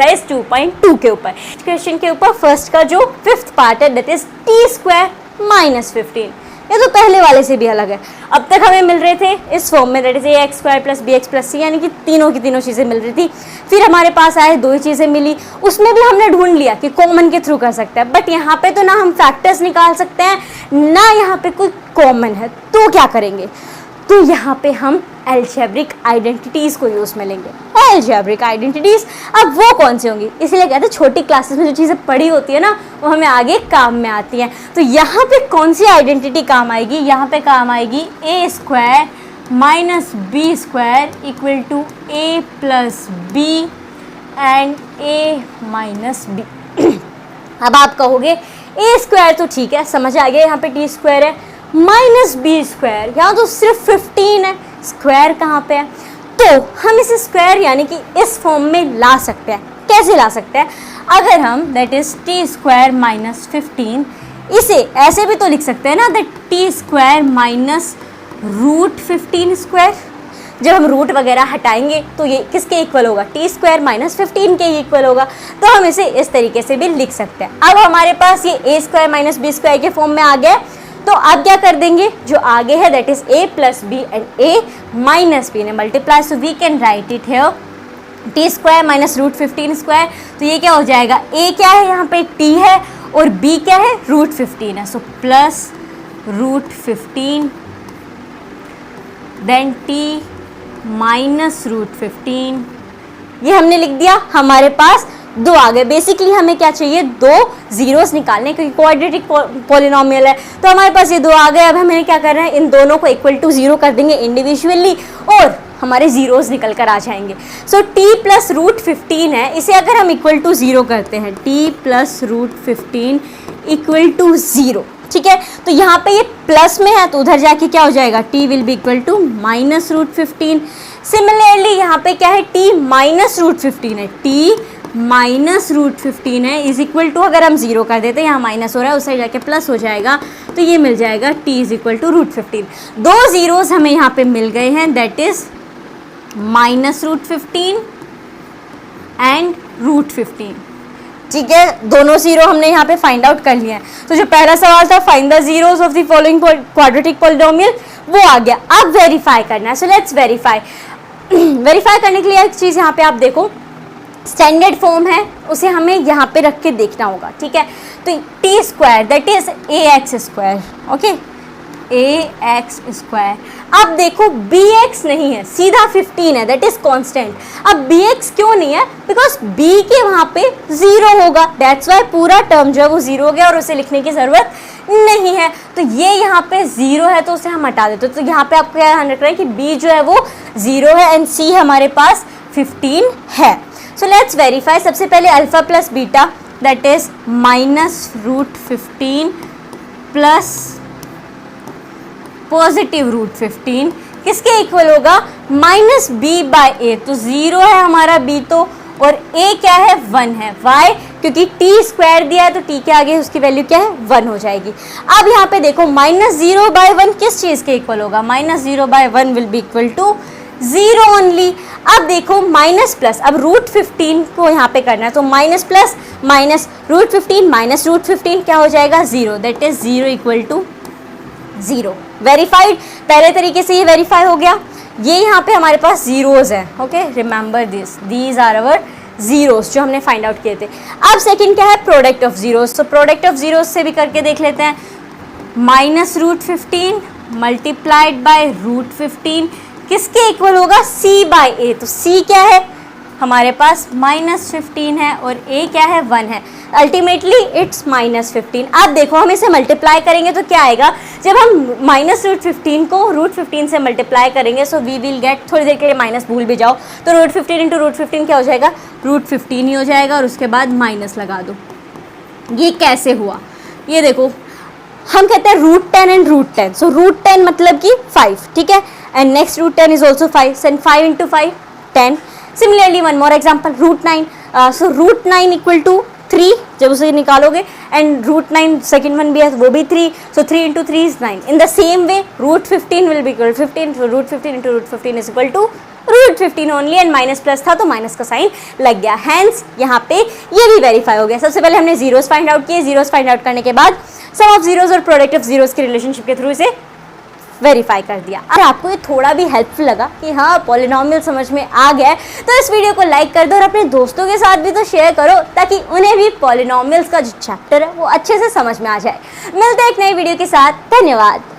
Exercise 2.2 के ऊपर। Question के ऊपर फर्स्ट का जो फिफ्थ पार्ट है that is T square minus 15। ये तो पहले वाले से भी अलग है। अब तक हमें मिल रहे थे इस फॉर्म में that is a x square plus b x plus c, यानी कि तीनों की तीनों चीज़ें मिल रही थी। फिर हमारे पास आए दो ही चीज़ें मिली, उसमें भी हमने ढूंढ लिया कि कॉमन के थ्रू कर सकते हैं, बट यहाँ पे तो ना हम फैक्टर्स निकाल सकते हैं ना यहाँ पे कोई कॉमन है, तो क्या करेंगे, तो यहाँ पे हम अलजेब्रिक आइडेंटिटीज़ को यूज़ में लेंगे। अलजेब्रिक आइडेंटिटीज़ अब वो कौन सी होंगी, इसलिए कहते हैं छोटी क्लासेस में जो चीज़ें पढ़ी होती है ना वो हमें आगे काम में आती हैं। तो यहाँ पे कौन सी आइडेंटिटी काम आएगी, यहाँ पे काम आएगी a square minus b square equal to a plus b and a minus b. अब आप कहोगे ए स्क्वायर तो ठीक है, समझ आ गया, यहाँ पे टी स्क्वायर है, माइनस बी स्क्वायर यहाँ तो सिर्फ 15 है, स्क्वायर कहाँ पे है, तो हम इसे स्क्वायर यानी कि इस फॉर्म में ला सकते हैं। कैसे ला सकते हैं, अगर हम that is T square minus 15, इसे ऐसे भी तो लिख सकते हैं ना that T square minus root 15 square. जब हम रूट वगैरह हटाएंगे तो ये किसके इक्वल होगा, टी स्क्वायर माइनस 15 के इक्वल होगा, तो हम इसे इस तरीके से भी लिख सकते हैं। अब हमारे पास ये ए स्क्वायर माइनस बी स्क्वायर के फॉर्म में आ गया, तो आप क्या कर देंगे, जो आगे है that is a plus b and a minus b ने multiply, so we can write it here t square minus root 15 square. तो ये क्या हो जाएगा, ए क्या है यहाँ पे टी है और बी क्या है रूट 15 है, so plus root 15 then T minus root 15। ये हमने लिख दिया, हमारे पास दो आ गए। बेसिकली हमें क्या चाहिए, दो जीरोस निकालने, क्योंकि क्वाड्रेटिक पॉलिनोमियल है, तो हमारे पास ये दो आ गए। अब हमें क्या करना है, इन दोनों को इक्वल टू जीरो कर देंगे इंडिविजुअली और हमारे जीरोस निकल कर आ जाएंगे। सो टी प्लस रूट 15 है, इसे अगर हम इक्वल टू जीरो करते हैं, T plus root 15 equal to zero, ठीक है, तो यहाँ पे ये प्लस में है तो उधर जाके क्या हो जाएगा, T will be equal to minus root 15। Similarly यहाँ पे क्या है, टी माइनस रूट 15 है, टी माइनस रूट 15 है इज इक्वल टू, अगर हम जीरो कर देते हैं, यहाँ माइनस हो रहा है उस साइड जाके प्लस हो जाएगा, तो ये मिल जाएगा T is equal to root 15। दो जीरोस हमें यहाँ पे मिल गए हैं that is minus root 15 and root 15, ठीक है, दोनों जीरो हमने यहाँ पे फाइंड आउट कर लिए हैं। तो जो पहला सवाल था find the zeros of the following quadratic polynomial, वो आ गया। अब वेरीफाई करना है, सो लेट्स वेरीफाई। वेरीफाई करने के लिए एक चीज़ यहाँ पे आप देखो, स्टैंडर्ड फॉर्म है उसे हमें यहाँ पे रख के देखना होगा, ठीक है, तो T square that is a x square, okay, A x square. अब देखो बी एक्स नहीं है, सीधा 15 है दैट इज कांस्टेंट। अब बी एक्स क्यों नहीं है, बिकॉज बी के वहाँ पे जीरो होगा, दैट्स वाई पूरा टर्म जो है वो जीरो हो गया और उसे लिखने की ज़रूरत नहीं है। तो ये यहाँ पे जीरो है तो उसे हम हटा देते, तो यहाँ पे आपको क्या ध्यान रखना है कि बी जो है वो जीरो है एंड सी हमारे पास 15 है। So let's verify. सबसे पहले alpha plus beta that is minus root 15 plus positive root 15 किसके इक्वल होगा, माइनस बी बाय ए, तो जीरो है हमारा बी तो, और ए क्या है 1 है, वाई क्योंकि टी स्क्वायर दिया है तो टी के आगे उसकी वैल्यू क्या है 1 हो जाएगी। अब यहाँ पे देखो माइनस 0 बाय 1 किस चीज़ के इक्वल होगा, minus 0 by 1 will be equal to 0 only. अब देखो माइनस प्लस, अब रूट 15 को यहाँ पे करना है तो minus plus minus root 15 minus root 15 क्या हो जाएगा 0, that is 0 equal to 0। Verified, पहले तरीके से ये वेरीफाई हो गया। ये यहाँ पे हमारे पास जीरोज हैं, okay, remember this, these are our zeros जो हमने फाइंड आउट किए थे। अब सेकंड क्या है, प्रोडक्ट ऑफ जीरोस, तो प्रोडक्ट ऑफ जीरोस से भी करके देख लेते हैं। Minus root 15 multiplied by root 15 किसके इक्वल होगा, c बाय ए, तो c क्या है हमारे पास माइनस 15 है और a क्या है 1 है, अल्टीमेटली इट्स माइनस 15। अब देखो हम इसे मल्टीप्लाई करेंगे तो क्या आएगा, जब हम माइनस रूट 15 को रूट 15 से मल्टीप्लाई करेंगे सो वी विल गेट, थोड़ी देर के लिए माइनस भूल भी जाओ, तो रूट 15 इंटू रूट 15 क्या हो जाएगा, रूट 15 ही हो जाएगा और उसके बाद माइनस लगा दो। ये कैसे हुआ, ये देखो हम कहते हैं root 10 and root 10, so root 10 मतलब कि 5, ठीक है, and next root 10 is also 5, send 5 into 5 10। Similarly one more example, root 9, so root 9 equal to 3 जब उसे निकालोगे, एंड रूट 9 सेकेंड वन भी है वो भी 3, so 3 into 3 is 9। In the same way root 15 will be equal 15, so root 15 into root 15 is equal to root 15 only and minus plus था तो minus का साइन लग गया। हैंस यहाँ पे ये भी वेरीफाई हो गया। सबसे पहले हमने जीरोस फाइंड आउट किए, जीरोस फाइंड आउट करने के बाद सम ऑफ जीरोस और प्रोडक्ट ऑफ जीरोस के रिलेशनशिप के थ्रू इसे वेरीफाई कर दिया। अगर आपको ये थोड़ा भी हेल्पफुल लगा कि हाँ पॉलिनॉमियल समझ में आ गया है तो इस वीडियो को लाइक कर दो और अपने दोस्तों के साथ भी तो शेयर करो ताकि उन्हें भी पॉलिनॉमियल्स का जो चैप्टर है वो अच्छे से समझ में आ जाए। मिलते हैं एक नई वीडियो के साथ, धन्यवाद।